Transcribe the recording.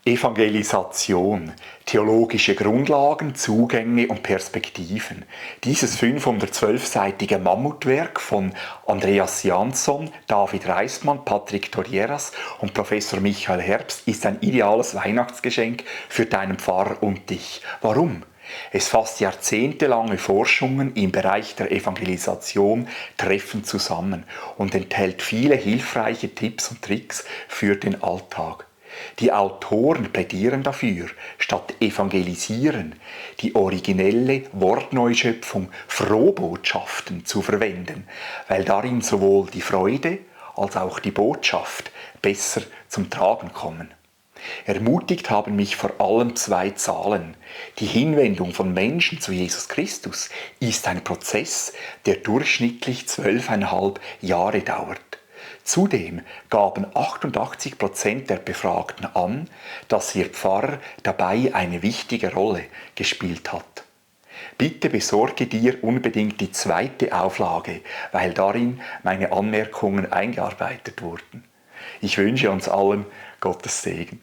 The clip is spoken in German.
Evangelisation, theologische Grundlagen, Zugänge und Perspektiven. Dieses 512-seitige Mammutwerk von Andreas Jansson, David Reismann, Patrick Torieras und Professor Michael Herbst ist ein ideales Weihnachtsgeschenk für deinen Pfarrer und dich. Warum? Es fasst jahrzehntelange Forschungen im Bereich der Evangelisation treffend zusammen und enthält viele hilfreiche Tipps und Tricks für den Alltag. Die Autoren plädieren dafür, statt evangelisieren, die originelle Wortneuschöpfung Frohbotschaften zu verwenden, weil darin sowohl die Freude als auch die Botschaft besser zum Tragen kommen. Ermutigt haben mich vor allem zwei Zahlen. Die Hinwendung von Menschen zu Jesus Christus ist ein Prozess, der durchschnittlich 12,5 Jahre dauert. Zudem gaben 88% der Befragten an, dass ihr Pfarrer dabei eine wichtige Rolle gespielt hat. Bitte besorge dir unbedingt die zweite Auflage, weil darin meine Anmerkungen eingearbeitet wurden. Ich wünsche uns allen Gottes Segen.